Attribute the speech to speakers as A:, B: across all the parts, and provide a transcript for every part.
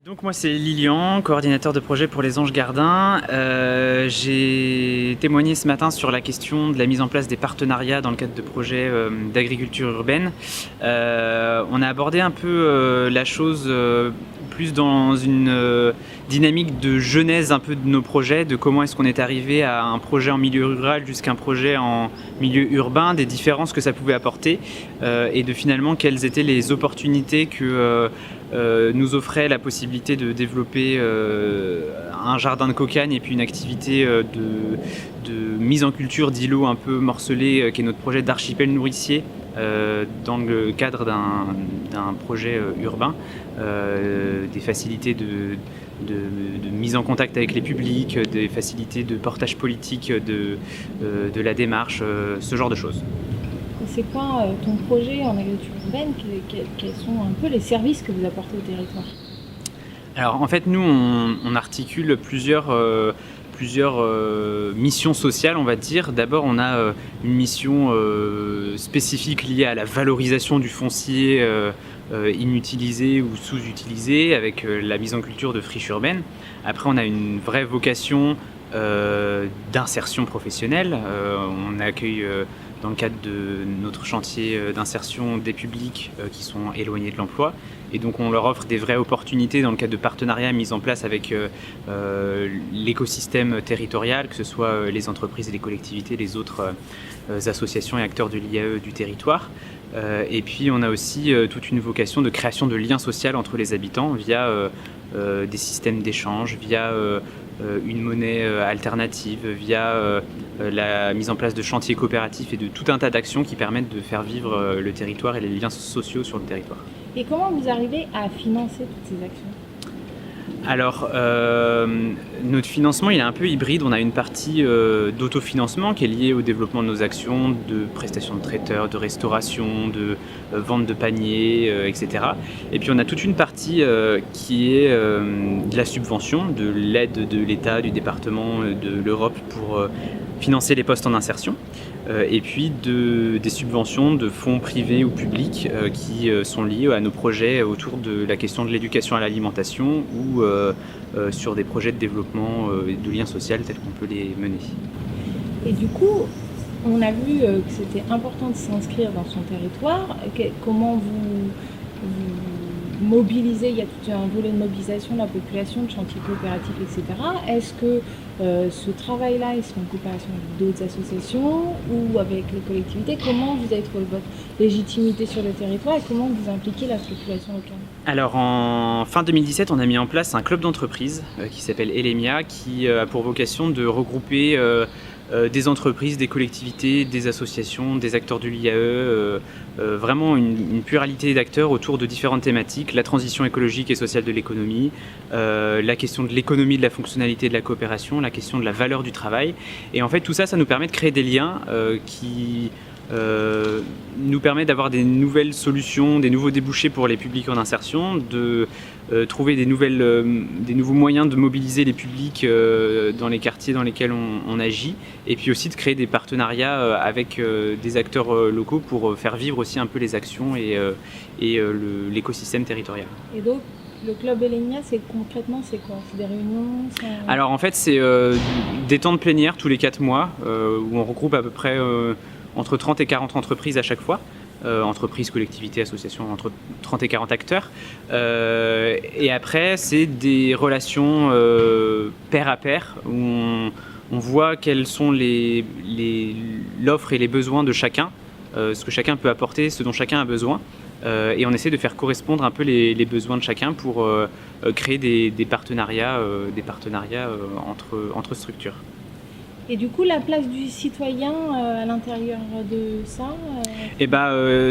A: Donc moi c'est Lilian, coordinateur de projet pour les Anges Gardins. J'ai témoigné ce matin sur la question de la mise en place des partenariats dans le cadre de projets d'agriculture urbaine. On a abordé un peu la chose plus dans une dynamique de genèse un peu de nos projets, de comment est-ce qu'on est arrivé à un projet en milieu rural jusqu'à un projet en milieu urbain, des différences que ça pouvait apporter et de finalement quelles étaient les opportunités que nous offrait la possibilité de développer un jardin de cocagne et puis une activité de mise en culture d'îlots un peu morcelés qui est notre projet d'archipel nourricier dans le cadre d'un projet urbain, des facilités de mise en contact avec les publics, des facilités de portage politique de la démarche, ce genre de choses.
B: C'est quoi ton projet en agriculture urbaine? Quels sont un peu les services que vous apportez au territoire?
A: Alors en fait nous on articule plusieurs missions sociales, on va dire. D'abord on a une mission spécifique liée à la valorisation du foncier inutilisé ou sous-utilisé avec la mise en culture de friches urbaines. Après on a une vraie vocation d'insertion professionnelle. On accueille dans le cadre de notre chantier d'insertion des publics qui sont éloignés de l'emploi. Et donc on leur offre des vraies opportunités dans le cadre de partenariats mis en place avec l'écosystème territorial, que ce soit les entreprises et les collectivités, les autres associations et acteurs de l'IAE du territoire. Et puis on a aussi toute une vocation de création de liens sociaux entre les habitants via des systèmes d'échange, via une monnaie alternative, via la mise en place de chantiers coopératifs et de tout un tas d'actions qui permettent de faire vivre le territoire et les liens sociaux sur le territoire.
B: Et comment vous arrivez à financer toutes ces actions?
A: Alors, notre financement il est un peu hybride. On a une partie d'autofinancement qui est liée au développement de nos actions, de prestations de traiteurs, de restauration, de vente de paniers, etc. Et puis on a toute une partie qui est de la subvention, de l'aide de l'État, du département, de l'Europe pour financer les postes en insertion. Et puis des subventions de fonds privés ou publics qui sont liés à nos projets autour de la question de l'éducation à l'alimentation ou sur des projets de développement de liens sociaux tels qu'on peut les mener.
B: Et du coup, on a vu que c'était important de s'inscrire dans son territoire. Comment vous mobilisez? Il y a tout un volet de mobilisation de la population, de chantiers coopératifs, etc. Est-ce que ce travail-là, il se fait en coopération avec d'autres associations ou avec les collectivités? Comment vous avez trouvé votre légitimité sur le territoire et comment vous impliquez la population locale?
A: Alors en fin 2017, on a mis en place un club d'entreprise qui s'appelle Elemia, qui a pour vocation de regrouper des entreprises, des collectivités, des associations, des acteurs de l'IAE, vraiment une pluralité d'acteurs autour de différentes thématiques, la transition écologique et sociale de l'économie, la question de l'économie de la fonctionnalité de la coopération, la question de la valeur du travail. Et en fait tout ça, ça nous permet de créer des liens qui nous permet d'avoir des nouvelles solutions, des nouveaux débouchés pour les publics en insertion, de trouver des nouveaux moyens de mobiliser les publics dans les quartiers dans lesquels on agit, et puis aussi de créer des partenariats avec des acteurs locaux pour faire vivre aussi un peu les actions et l'écosystème territorial.
B: Et donc, le club Elemia, concrètement, c'est quoi? C'est des réunions?
A: Alors en fait, c'est des temps de plénière tous les 4 mois où on regroupe à peu près entre 30 et 40 entreprises à chaque fois. Entreprises, collectivités, associations, entre 30 et 40 acteurs. Et après, c'est des relations pair à pair où on voit quels sont l'offre et les besoins de chacun, ce que chacun peut apporter, ce dont chacun a besoin. Et on essaie de faire correspondre un peu les besoins de chacun pour créer des partenariats, entre structures.
B: Et du coup, la place du citoyen à l'intérieur de ça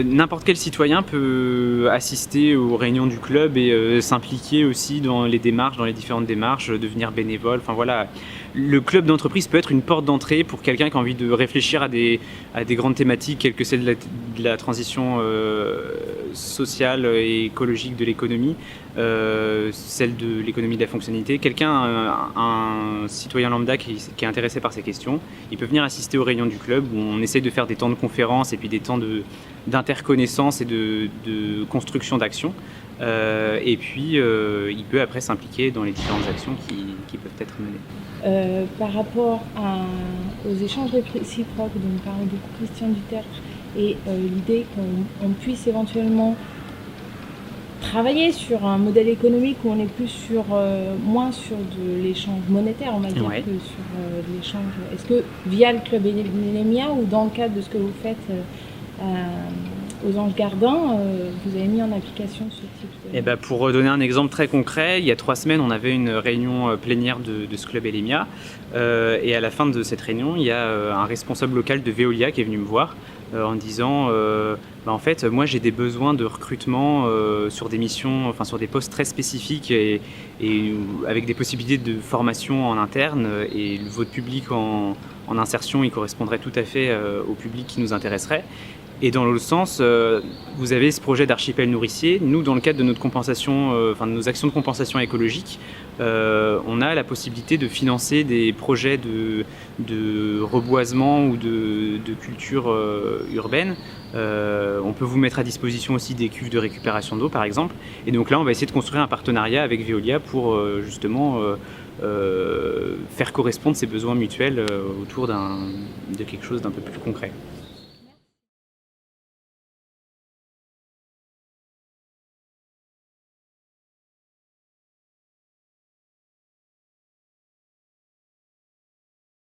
A: n'importe quel citoyen peut assister aux réunions du club et s'impliquer aussi dans les démarches, dans les différentes démarches, devenir bénévole. Enfin voilà, le club d'entreprise peut être une porte d'entrée pour quelqu'un qui a envie de réfléchir à des grandes thématiques, telles que celle de la transition sociale et écologique de l'économie, celle de l'économie de la fonctionnalité. Un citoyen lambda qui est intéressé par ces questions, il peut venir assister aux réunions du club où on essaie de faire des temps de conférences et puis des temps d'interconnaissance et de construction d'actions Et puis, il peut après s'impliquer dans les différentes actions qui peuvent être menées.
B: Par rapport aux échanges réciproques dont parle beaucoup Christian Dutertre et l'idée qu'on puisse éventuellement travailler sur un modèle économique où on est plus moins sur de l'échange monétaire, on va dire,
A: Ouais.
B: que sur de l'échange. Est-ce que via le Club Elémia ou dans le cadre de ce que vous faites aux Anges Gardins, vous avez mis en application ce type de...
A: Et pour donner un exemple très concret, il y a 3 semaines, on avait une réunion plénière de ce Club Elémia. Et à la fin de cette réunion, il y a un responsable local de Veolia qui est venu me voir en disant en fait, moi j'ai des besoins de recrutement sur des missions, enfin sur des postes très spécifiques et avec des possibilités de formation en interne. Et votre public en insertion, il correspondrait tout à fait au public qui nous intéresserait. Et dans l'autre sens, vous avez ce projet d'archipel nourricier. Nous, dans le cadre de notre compensation, de nos actions de compensation écologique, on a la possibilité de financer des projets de reboisement ou de culture urbaine. On peut vous mettre à disposition aussi des cuves de récupération d'eau, par exemple. Et donc là, on va essayer de construire un partenariat avec Veolia pour justement faire correspondre ces besoins mutuels autour de quelque chose d'un peu plus concret.